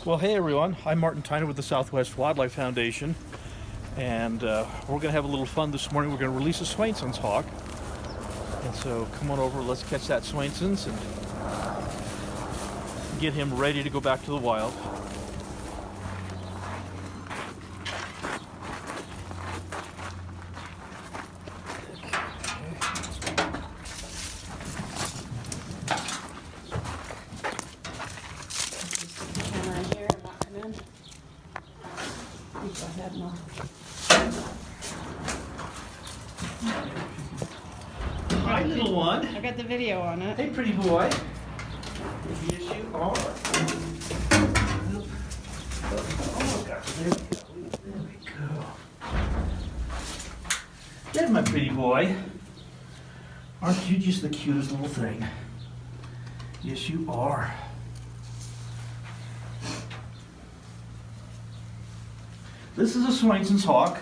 Well, hey everyone, I'm Martin Tyner with the Southwest Wildlife Foundation, and we're going to have a little fun this morning. We're going to release a Swainson's hawk, and so come on over, let's catch that Swainson's and get him ready to go back to the wild. Hi, little one. I got the video on it. Hey, pretty boy. Yes, you are. Oh, gosh. There we go. There's my pretty boy. Aren't you just the cutest little thing? Yes, you are. This is a Swainson's hawk.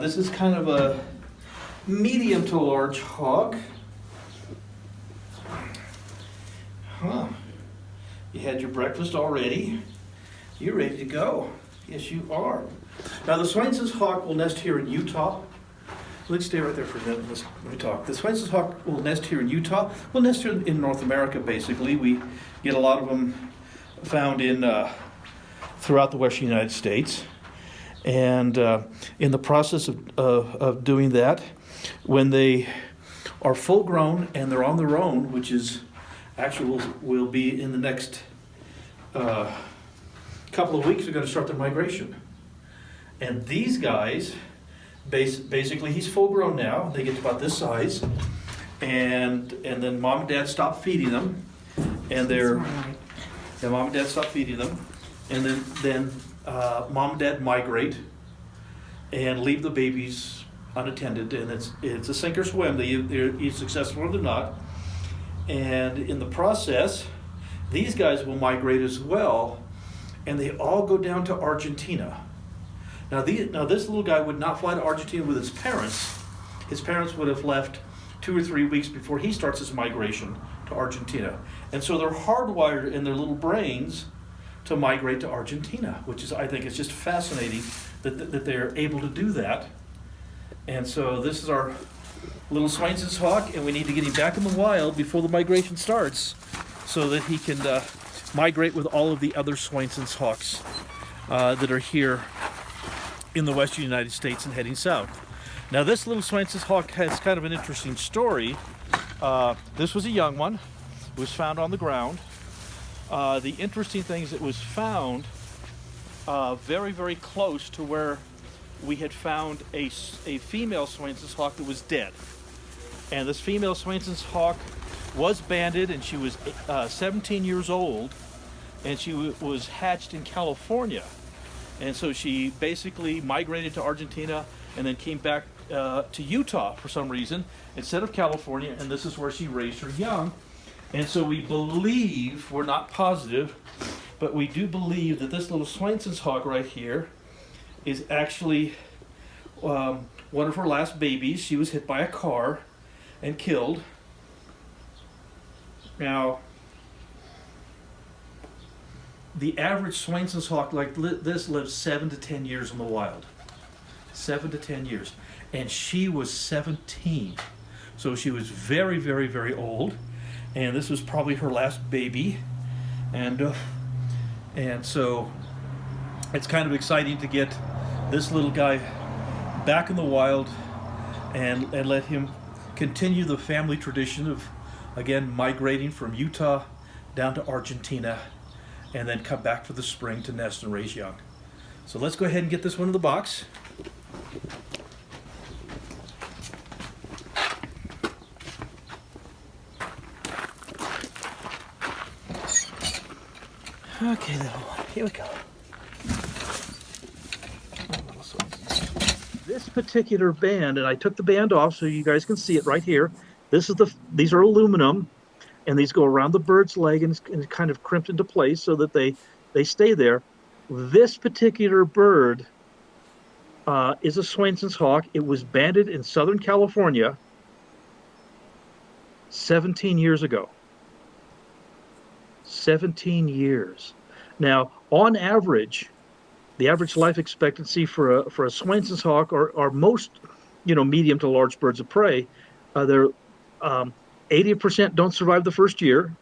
This is kind of a medium to large hawk. Huh. You had your breakfast already. You're ready to go. Yes, you are. Now, the Swainson's hawk will nest here in Utah. Let's stay right there for a minute. Let me talk. The Swainson's hawk will nest here in Utah. We'll nest here in North America, basically. We get a lot of them found in throughout the western United States. And in the process of doing that, when they are full grown and they're on their own, which is actually will be in the next couple of weeks, they're going to start their migration. And these guys, basically, he's full grown now. They get to about this size, and then mom and dad stop feeding them, and mom and dad stop feeding them, and then mom and dad migrate and leave the babies unattended, and it's a sink or swim. They're either successful or they're not. And in the process, these guys will migrate as well, and they all go down to Argentina. Now this little guy would not fly to Argentina with his parents. His parents would have left 2 or 3 weeks before he starts his migration to Argentina. And so they're hardwired in their little brains to migrate to Argentina, which is, I think, it's just fascinating that they're able to do that. And so this is our little Swainson's hawk, and we need to get him back in the wild before the migration starts so that he can migrate with all of the other Swainson's hawks that are here in the western United States and heading south. Now, this little Swainson's hawk has kind of an interesting story. This was a young one. It was found on the ground. The interesting thing is it was found very, very close to where we had found a female Swainson's hawk that was dead. And this female Swainson's hawk was banded, and she was 17 years old, and she was hatched in California. And so she basically migrated to Argentina and then came back to Utah for some reason instead of California, and this is where she raised her young. And so we believe, we're not positive, but we do believe that this little Swainson's hawk right here is actually one of her last babies. She was hit by a car and killed. Now, the average Swainson's hawk like this lives 7 to 10 years in the wild. 7 to 10 years. And she was 17. So she was very, very, very old. And this was probably her last baby. And so it's kind of exciting to get this little guy back in the wild and let him continue the family tradition of, again, migrating from Utah down to Argentina and then come back for the spring to nest and raise young. So let's go ahead and get this one in the box. Okay, little one, here we go. This particular band, and I took the band off so you guys can see it right here. These are aluminum, and these go around the bird's leg and kind of crimped into place so that they stay there. This particular bird is a Swainson's hawk. It was banded in Southern California 17 years ago. 17 years. Now, on average, the average life expectancy for a Swainson's hawk or most, medium to large birds of prey, they're 80% don't survive the first year.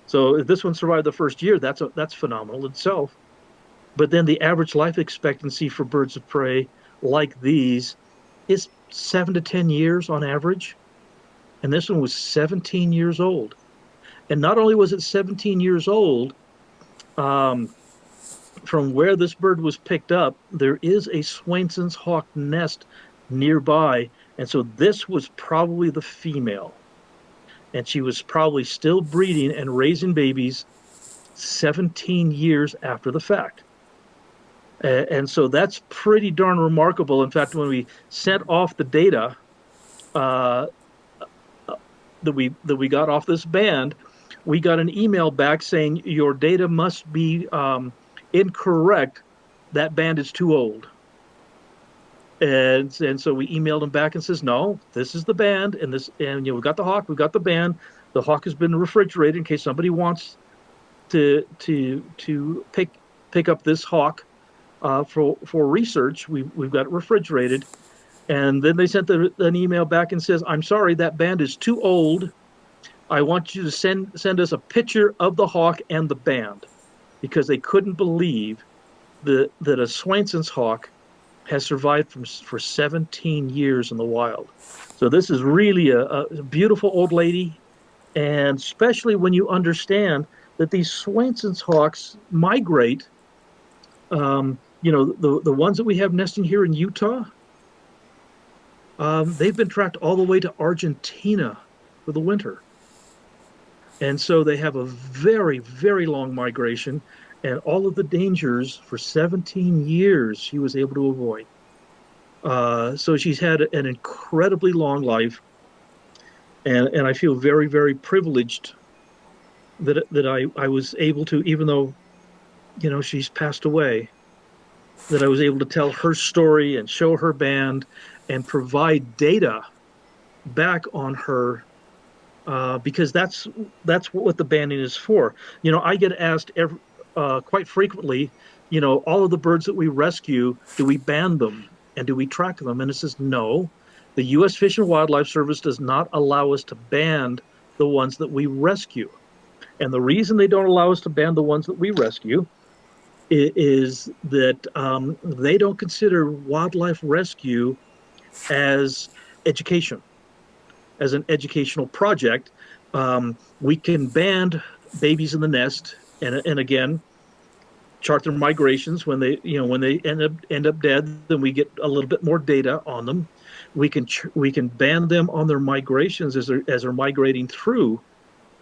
So if this one survived the first year, that's phenomenal itself. But then the average life expectancy for birds of prey like these is 7 to 10 years on average. And this one was 17 years old. And not only was it 17 years old, um, from where this bird was picked up, there is a Swainson's hawk nest nearby. And so this was probably the female. And she was probably still breeding and raising babies 17 years after the fact. And so that's pretty darn remarkable. In fact, when we sent off the data uh, that we got off this band, we got an email back saying your data must be incorrect. That band is too old. And so we emailed them back and says, no, this is the band, and we got the hawk, we got the band. The hawk has been refrigerated in case somebody wants to pick up this hawk for research. We've got it refrigerated. And then they sent an email back and says, I'm sorry, that band is too old. I want you to send us a picture of the hawk and the band, because they couldn't believe that a Swainson's hawk has survived for 17 years in the wild. So this is really a beautiful old lady, and especially when you understand that these Swainson's hawks migrate. The ones that we have nesting here in Utah, they've been tracked all the way to Argentina for the winter. And so they have a very, very long migration, and all of the dangers for 17 years she was able to avoid. So she's had an incredibly long life, and I feel very, very privileged that I was able to, even though, she's passed away, that I was able to tell her story and show her band and provide data back on her, because that's what the banding is for. I get asked quite frequently, all of the birds that we rescue, do we band them and do we track them? And it says no. The U.S. Fish and Wildlife Service does not allow us to band the ones that we rescue. And the reason they don't allow us to band the ones that we rescue is that they don't consider wildlife rescue as education, as an educational project. We can band babies in the nest, and again, chart their migrations. When they end up dead, then we get a little bit more data on them. We can band them on their migrations as they're migrating through,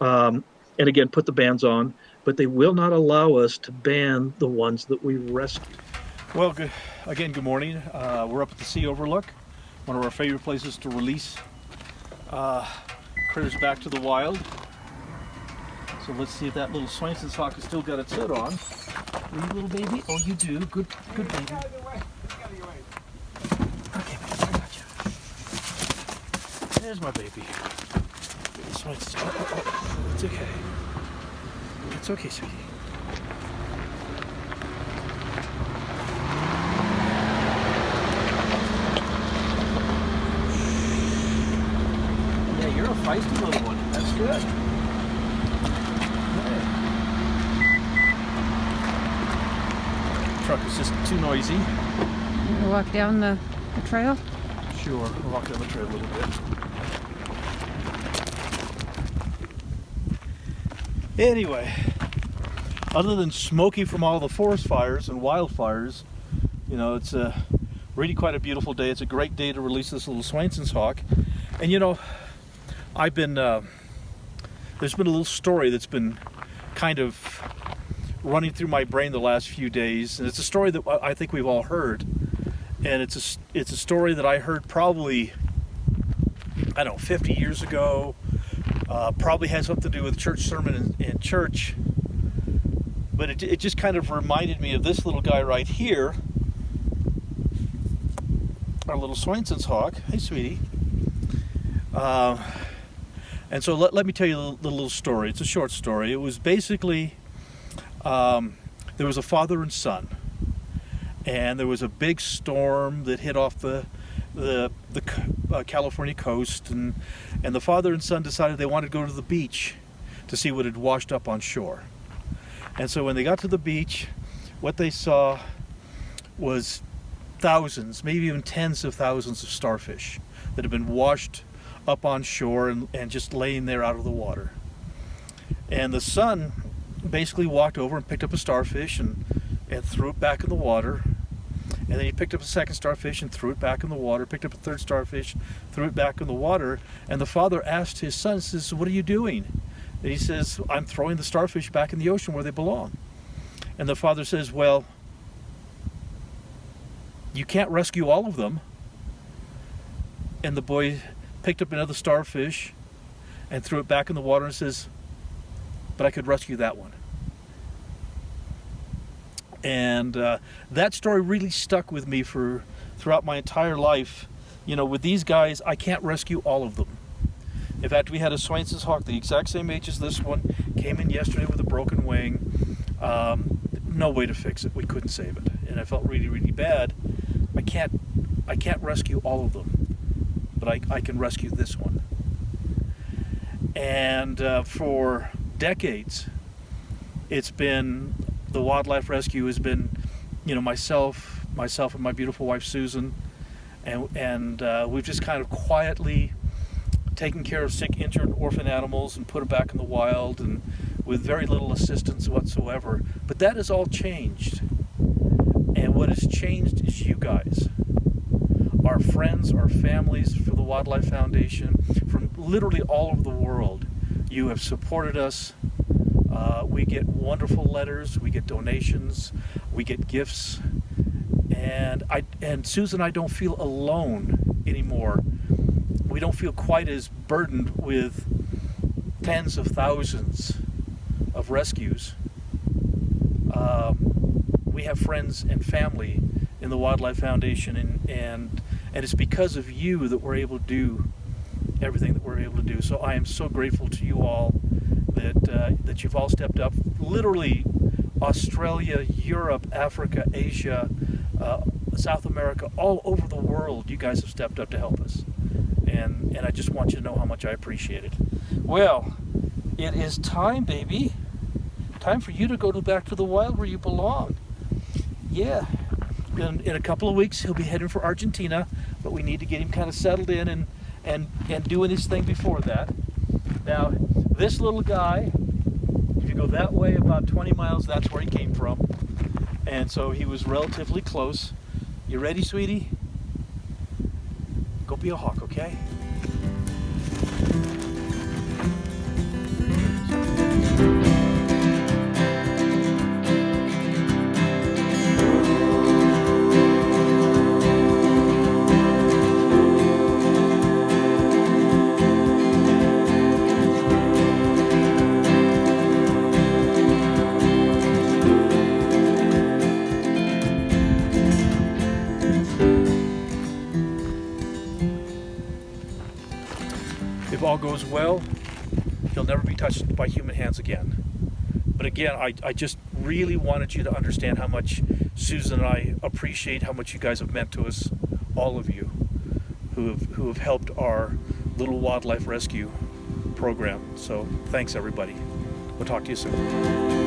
and again put the bands on. But they will not allow us to ban the ones that we rescue. Well, good morning. We're up at the C-overlook, one of our favorite places to release critters back to the wild. So let's see if that little Swainson's hawk has still got its hood on. Are you, little baby? Oh, you do. Good baby. Okay, baby, I got you. There's my baby. Swainson's. Oh, it's okay. It's okay, sweetie. Yeah, you're a feisty little one. That's good. Truck is just too noisy. You gonna walk down the trail? Sure, we'll walk down the trail a little bit. Anyway, other than smoky from all the forest fires and wildfires, it's really quite a beautiful day. It's a great day to release this little Swainson's hawk. And I've been, there's been a little story that's been kind of running through my brain the last few days, and it's a story that I think we've all heard. And it's a story that I heard probably, 50 years ago. Probably has something to do with church sermon in church, but it just kind of reminded me of this little guy right here, our little Swainson's hawk. Hey, sweetie. And so let me tell you the little story. It's a short story. It was basically there was a father and son, and there was a big storm that hit off the California coast, and the father and son decided they wanted to go to the beach to see what had washed up on shore. And so when they got to the beach, what they saw was thousands, maybe even tens of thousands of starfish that had been washed up on shore and just laying there out of the water. And the son basically walked over and picked up a starfish and threw it back in the water. And then he picked up a second starfish and threw it back in the water, picked up a third starfish, threw it back in the water. And the father asked his son, says, "What are you doing?" And he says, "I'm throwing the starfish back in the ocean where they belong." And the father says, "Well, you can't rescue all of them." And the boy picked up another starfish and threw it back in the water and says, "But I could rescue that one." And that story really stuck with me throughout my entire life. You know, with these guys, I can't rescue all of them. In fact, we had a Swainson's hawk the exact same age as this one, came in yesterday with a broken wing. No way to fix it. We couldn't save it, and I felt really, really bad. I can't rescue all of them, but I can rescue this one. And for decades, it's been, the wildlife rescue has been, you know, myself and my beautiful wife Susan, and we've just kind of quietly taken care of sick, injured, orphan animals and put them back in the wild, and with very little assistance whatsoever. But that has all changed, and what has changed is you guys, our friends, our families for the Wildlife Foundation, from literally all over the world. You have supported us. We get wonderful letters, we get donations, we get gifts, and Susan and I don't feel alone anymore. We don't feel quite as burdened with tens of thousands of rescues. We have friends and family in the Wildlife Foundation, and it's because of you that we're able to do everything that we're able to do. So I am so grateful to you all that you've all stepped up. Literally, Australia, Europe, Africa, Asia, South America, all over the world, you guys have stepped up to help us. And I just want you to know how much I appreciate it. Well, it is time, baby. Time for you to go back to the wild where you belong. Yeah. In a couple of weeks, he'll be heading for Argentina, but we need to get him kind of settled in and doing his thing before that. Now, this little guy, if you go that way about 20 miles, that's where he came from. And so he was relatively close. You ready, sweetie? Go be a hawk, okay? If all goes well, he'll never be touched by human hands again. But again, I just really wanted you to understand how much Susan and I appreciate how much you guys have meant to us, all of you who have helped our little wildlife rescue program. So thanks, everybody. We'll talk to you soon.